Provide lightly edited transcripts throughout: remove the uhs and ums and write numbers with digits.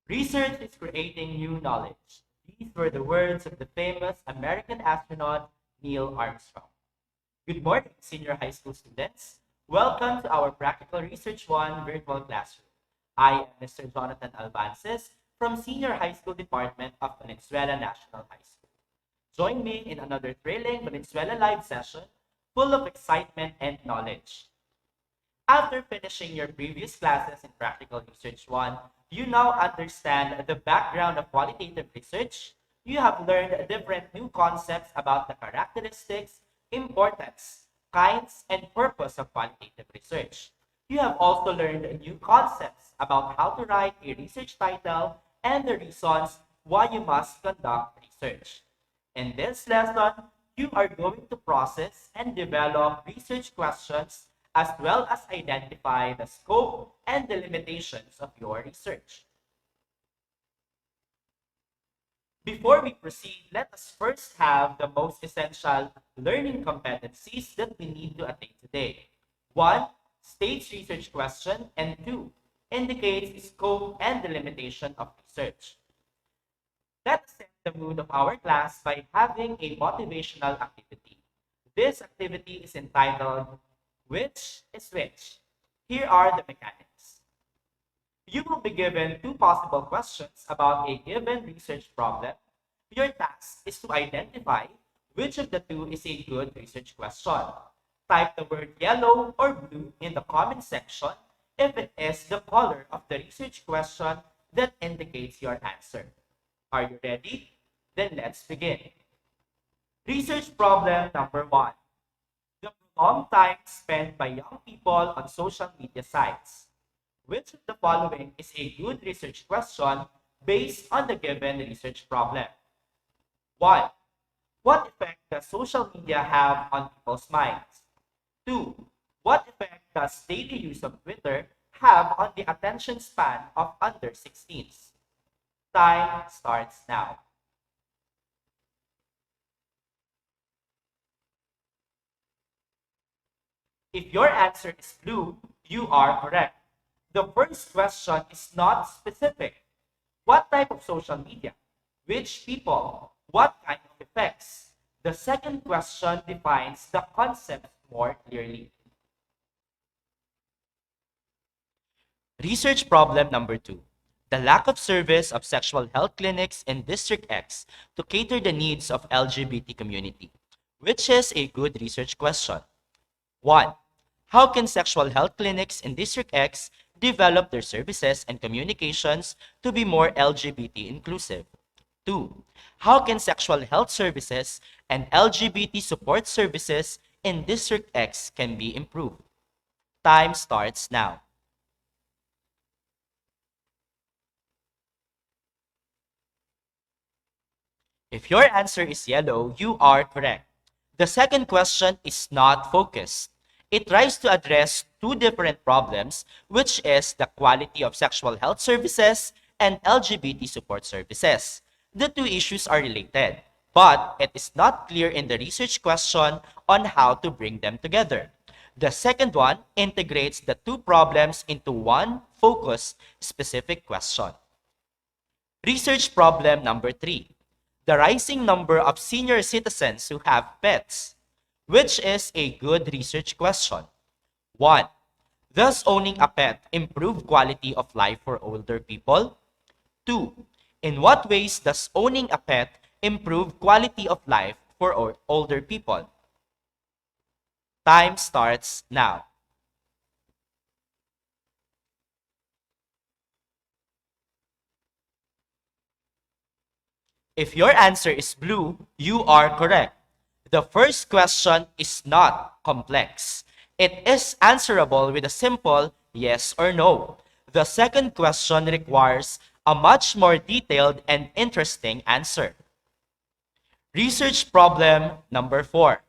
Research is creating new knowledge. These were the words of the famous American astronaut Neil Armstrong. Good morning, senior high school students. Welcome to our Practical Research 1 virtual classroom. I am Mr. Jonathan Albances from Senior High School Department of Valenzuela National High School. Join me in another thrilling Valenzuela live session full of excitement and knowledge. After finishing your previous classes in Practical Research 1, you now understand the background of qualitative research. You have learned different new concepts about the characteristics, importance, kinds, and purpose of qualitative research. You have also learned new concepts about how to write a research title and the reasons why you must conduct research. In this lesson, you are going to process and develop research questions as well as identify the scope and the limitations of your research. Before we proceed, let us first have the most essential learning competencies that we need to attain today. 1. States research question, and 2. Indicates scope and the limitation of research. Let us set the mood of our class by having a motivational activity. This activity is entitled Which is Which? Here are the mechanics. You will be given two possible questions about a given research problem. Your task is to identify which of the two is a good research question. Type the word yellow or blue in the comment section if it is the color of the research question that indicates your answer. Are you ready? Then let's begin. Research problem number 1. The prolonged time spent by young people on social media sites. Which of the following is a good research question based on the given research problem? 1. What effect does social media have on people's minds? 2. What effect does daily use of Twitter have on the attention span of under 16s? Time starts now. If your answer is blue, you are correct. The first question is not specific. What type of social media? Which people? What kind of effects? The second question defines the concept more clearly. Research problem number 2. The lack of service of sexual health clinics in District X to cater the needs of LGBT community. Which is a good research question? 1. How can sexual health clinics in District X develop their services and communications to be more LGBT inclusive? 2. How can sexual health services and LGBT support services in District X can be improved? Time starts now. If your answer is yellow, you are correct. The second question is not focused. It tries to address two different problems, which is the quality of sexual health services and LGBT support services. The two issues are related, but it is not clear in the research question on how to bring them together. The second one integrates the two problems into one focused specific question. Research problem number 3. The rising number of senior citizens who have pets. Which is a good research question? 1. Does owning a pet improve quality of life for older people? 2. In what ways does owning a pet improve quality of life for older people? Time starts now. If your answer is blue, you are correct. The first question is not complex. It is answerable with a simple yes or no. The second question requires a much more detailed and interesting answer. Research problem number 4.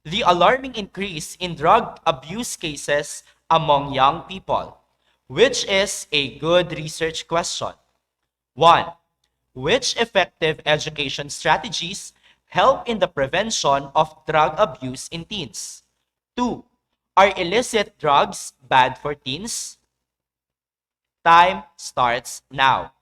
The alarming increase in drug abuse cases among young people. Which is a good research question? 1. Which effective education strategies help in the prevention of drug abuse in teens? 2. Are illicit drugs bad for teens? Time starts now.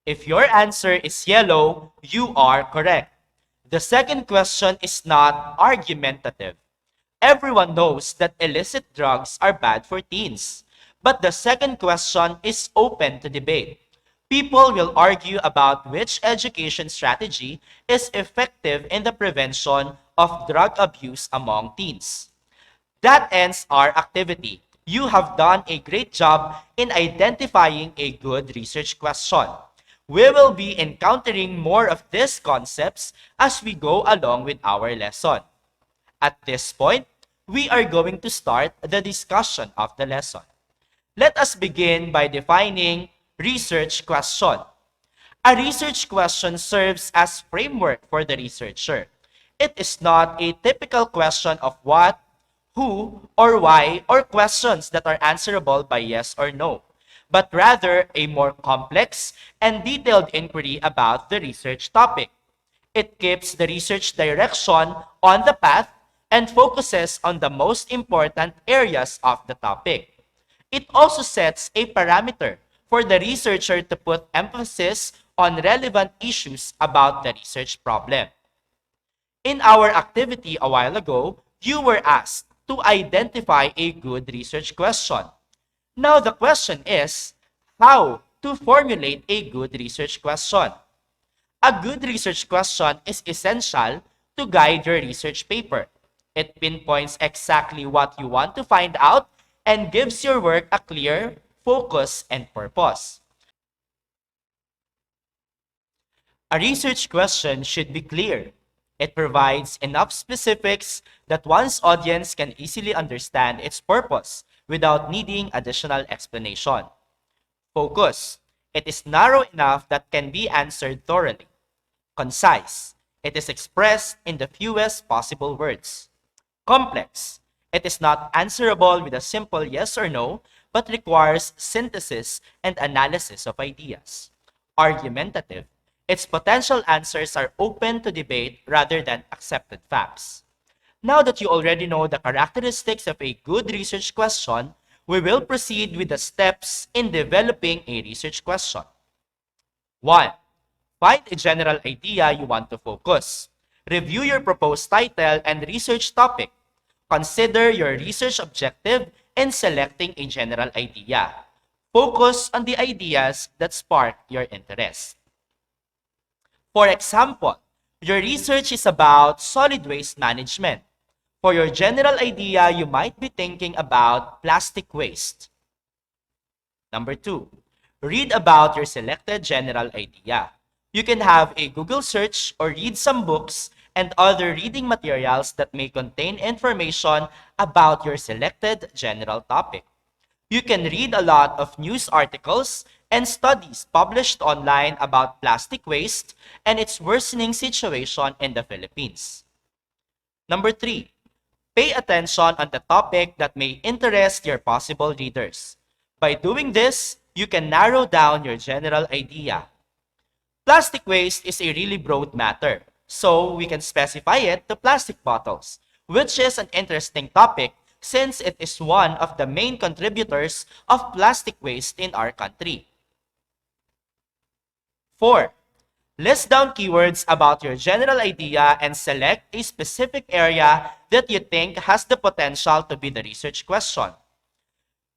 If your answer is yellow, you are correct. The second question is not argumentative. Everyone knows that illicit drugs are bad for teens. But the second question is open to debate. People will argue about which education strategy is effective in the prevention of drug abuse among teens. That ends our activity. You have done a great job in identifying a good research question. We will be encountering more of these concepts as we go along with our lesson. At this point, we are going to start the discussion of the lesson. Let us begin by defining research question. A research question serves as framework for the researcher. It is not a typical question of what, who, or why, or questions that are answerable by yes or no, but rather a more complex and detailed inquiry about the research topic. It keeps the research direction on the path and focuses on the most important areas of the topic. It also sets a parameter for the researcher to put emphasis on relevant issues about the research problem. In our activity a while ago, you were asked to identify a good research question. Now the question is, how to formulate a good research question? A good research question is essential to guide your research paper. It pinpoints exactly what you want to find out and gives your work a clear focus and purpose. A research question should be clear. It provides enough specifics that one's audience can easily understand its purpose without needing additional explanation. Focus. It is narrow enough that can be answered thoroughly. Concise. It is expressed in the fewest possible words. Complex. It is not answerable with a simple yes or no, but requires synthesis and analysis of ideas. Argumentative. Its potential answers are open to debate rather than accepted facts. Now that you already know the characteristics of a good research question, we will proceed with the steps in developing a research question. 1. Find a general idea you want to focus. Review your proposed title and research topic. Consider your research objective in selecting a general idea. Focus on the ideas that spark your interest. For example, your research is about solid waste management. For your general idea, you might be thinking about plastic waste. Number 2, read about your selected general idea. You can have a Google search or read some books and other reading materials that may contain information about your selected general topic. You can read a lot of news articles and studies published online about plastic waste and its worsening situation in the Philippines. Number 3, pay attention on the topic that may interest your possible readers. By doing this, you can narrow down your general idea. Plastic waste is a really broad matter, so we can specify it to plastic bottles, which is an interesting topic since it is one of the main contributors of plastic waste in our country. 4. List down keywords about your general idea and select a specific area that you think has the potential to be the research question.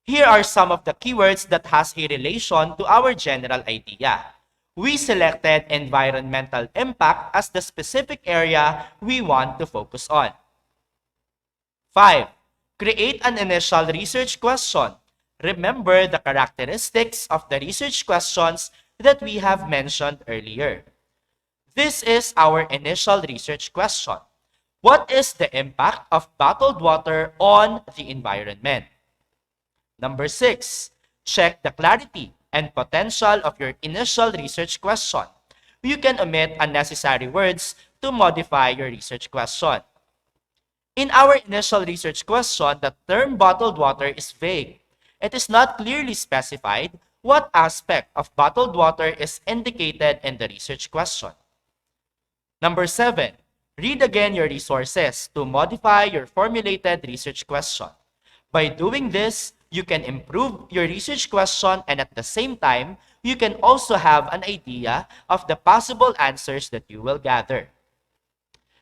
Here are some of the keywords that has a relation to our general idea. We selected environmental impact as the specific area we want to focus on. 5. Create an initial research question. Remember the characteristics of the research questions that we have mentioned earlier. This is our initial research question. What is the impact of bottled water on the environment? Number 6, check the clarity and potential of your initial research question. You can omit unnecessary words to modify your research question. In our initial research question, the term bottled water is vague. It is not clearly specified what aspect of bottled water is indicated in the research question. Number 7, read again your resources to modify your formulated research question. By doing this, You can improve your research question, and at the same time, you can also have an idea of the possible answers that you will gather.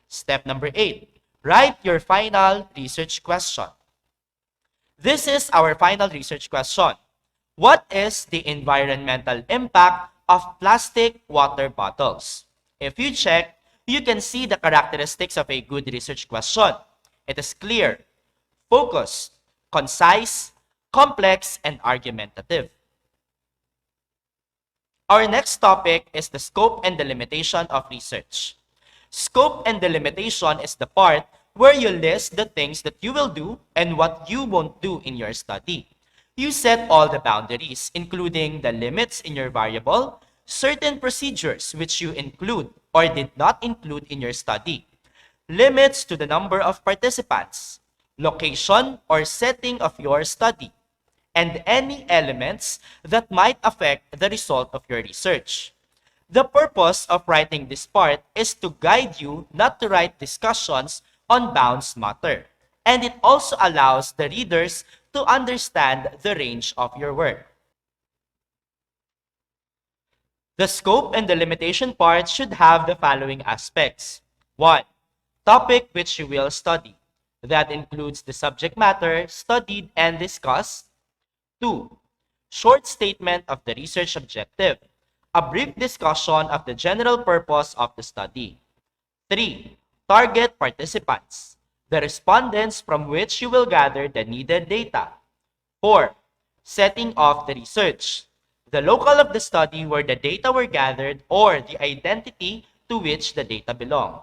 Step number 8, write your final research question. This is our final research question. What is the environmental impact of plastic water bottles? If you check, you can see the characteristics of a good research question. It is clear, focused, concise, complex, and argumentative. Our next topic is the scope and delimitation of research. Scope and delimitation is the part where you list the things that you will do and what you won't do in your study. You set all the boundaries, including the limits in your variable, certain procedures which you include or did not include in your study, limits to the number of participants, location or setting of your study, and any elements that might affect the result of your research. The purpose of writing this part is to guide you not to write discussions on bounds matter, and it also allows the readers to understand the range of your work. The scope and the limitation part should have the following aspects. 1. Topic which you will study. That includes the subject matter studied and discussed. 2. Short statement of the research objective. A brief discussion of the general purpose of the study. 3. Target participants. The respondents from which you will gather the needed data. 4. Setting of the research. The local of the study where the data were gathered or the identity to which the data belong.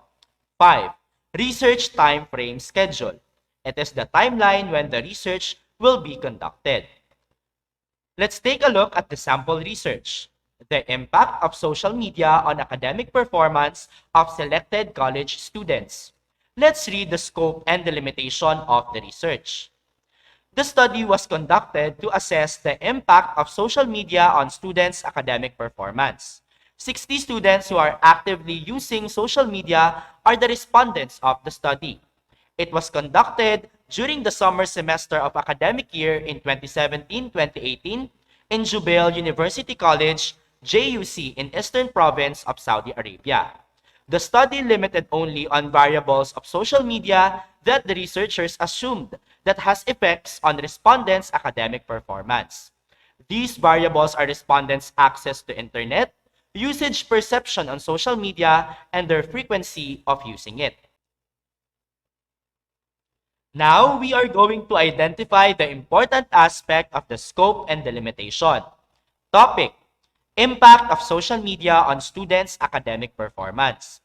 5. Research time frame schedule. It is the timeline when the research will be conducted. Let's take a look at the sample research. The impact of social media on academic performance of selected college students. Let's read the scope and the limitation of the research. The study was conducted to assess the impact of social media on students' academic performance. 60 students who are actively using social media are the respondents of the study. It was conducted during the summer semester of academic year in 2017-2018 in Jubail University College, JUC in Eastern Province of Saudi Arabia. The study limited only on variables of social media that the researchers assumed that has effects on respondents' academic performance. These variables are respondents' access to internet, usage perception on social media, and their frequency of using it. Now, we are going to identify the important aspect of the scope and the limitation. Topic: Impact of social media on students' academic performance.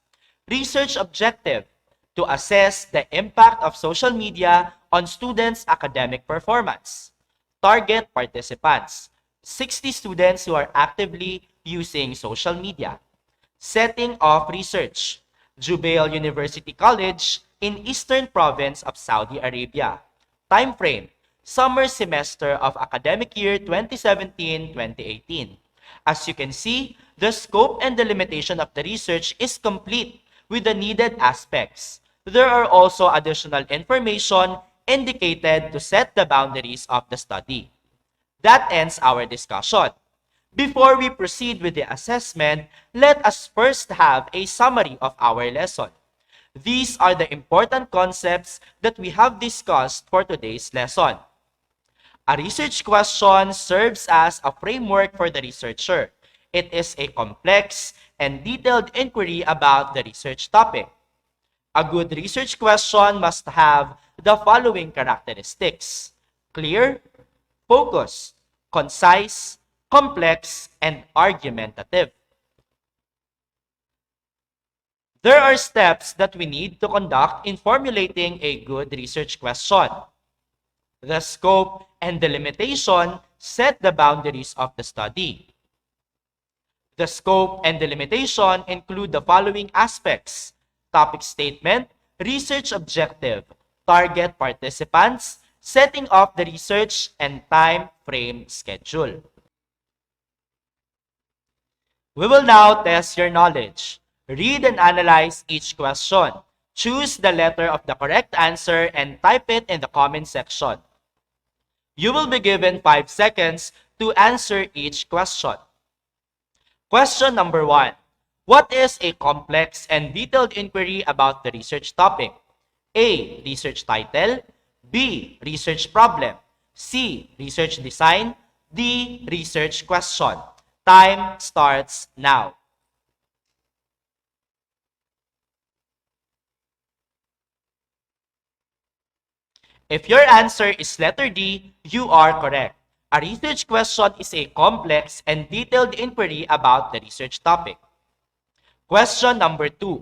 Research objective: to assess the impact of social media on students' academic performance. Target participants: 60 students who are actively using social media. Setting of research: Jubail University College in Eastern Province of Saudi Arabia. Time frame: summer semester of academic year 2017-2018. As you can see, the scope and the limitation of the research is complete with the needed aspects. There are also additional information indicated to set the boundaries of the study. That ends our discussion. Before we proceed with the assessment, let us first have a summary of our lesson. These are the important concepts that we have discussed for today's lesson. A research question serves as a framework for the researcher. It is a complex and detailed inquiry about the research topic. A good research question must have the following characteristics: clear, focused, concise, complex, and argumentative. There are steps that we need to conduct in formulating a good research question. The scope and the limitation set the boundaries of the study. The scope and the limitation include the following aspects: topic statement, research objective, target participants, setting of the research, and time frame schedule. We will now test your knowledge. Read and analyze each question. Choose the letter of the correct answer and type it in the comment section. You will be given 5 seconds to answer each question. Question number 1. What is a complex and detailed inquiry about the research topic? A. Research title. B. Research problem. C. Research design. D. Research question. Time starts now. If your answer is letter D, you are correct. A research question is a complex and detailed inquiry about the research topic. Question number 2.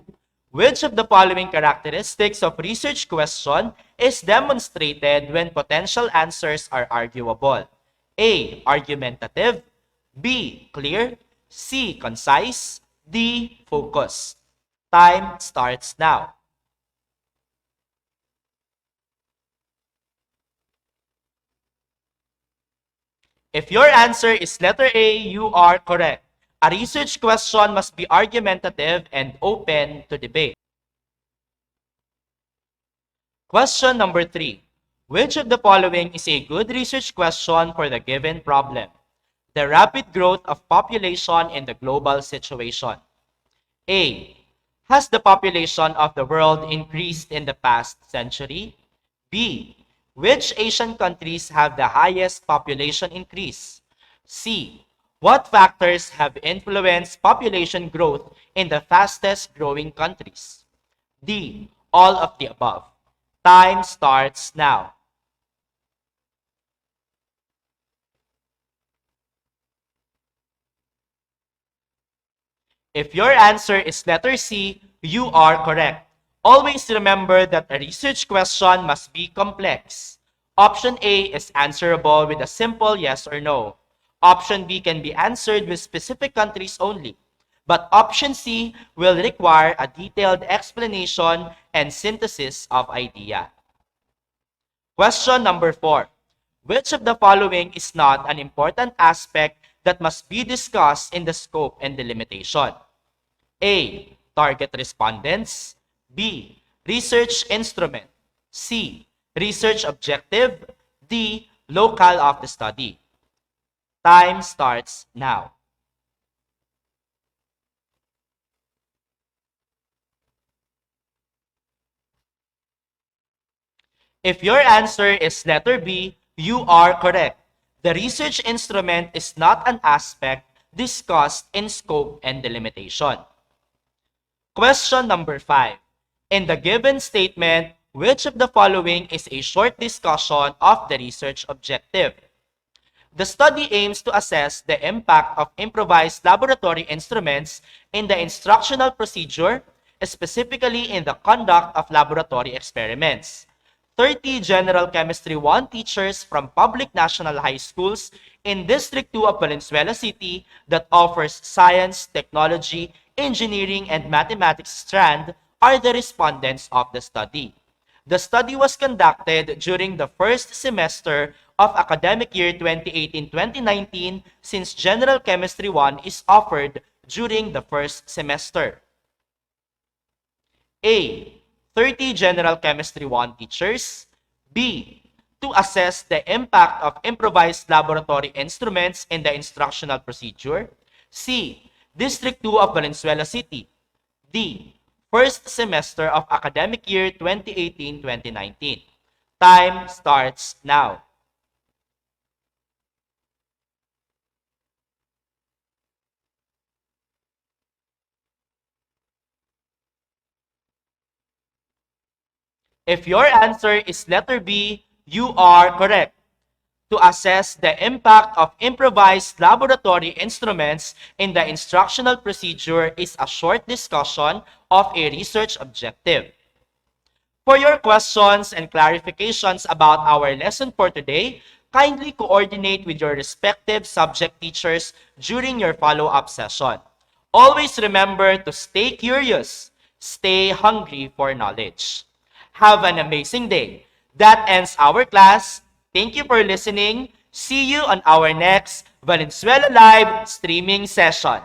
Which of the following characteristics of research question is demonstrated when potential answers are arguable? A. Argumentative. B. Clear. C. Concise. D. Focused. Time starts now. If your answer is letter A, you are correct. A research question must be argumentative and open to debate. Question number 3. Which of the following is a good research question for the given problem? The rapid growth of population in the global situation. A. Has the population of the world increased in the past century? B. Which Asian countries have the highest population increase? C. What factors have influenced population growth in the fastest growing countries? D. All of the above. Time starts now. If your answer is letter C, you are correct. Always remember that a research question must be complex. Option A is answerable with a simple yes or no. Option B can be answered with specific countries only. But option C will require a detailed explanation and synthesis of idea. Question number 4. Which of the following is not an important aspect that must be discussed in the scope and delimitation? A. Target respondents. B. Research instrument. C. Research objective. D. Locale of the study. Time starts now. If your answer is letter B, you are correct. The research instrument is not an aspect discussed in scope and delimitation. Question number 5. In the given statement, which of the following is a short discussion of the research objective? The study aims to assess the impact of improvised laboratory instruments in the instructional procedure, specifically in the conduct of laboratory experiments. 30 General Chemistry 1 teachers from public national high schools in District 2 of Valenzuela City that offers science, technology, engineering, and mathematics strand are the respondents of the study. The study was conducted during the first semester of academic year 2018-2019 since General Chemistry 1 is offered during the first semester. A. 30 General Chemistry 1 teachers. B. To assess the impact of improvised laboratory instruments in the instructional procedure. C. District 2 of Valenzuela City. D. First semester of academic year 2018-2019. Time starts now. If your answer is letter B, you are correct. To assess the impact of improvised laboratory instruments in the instructional procedure is a short discussion of a research objective. For your questions and clarifications about our lesson for today, kindly coordinate with your respective subject teachers during your follow-up session. Always remember to stay curious, stay hungry for knowledge. Have an amazing day. That ends our class. Thank you for listening. See you on our next Valenzuela Live streaming session.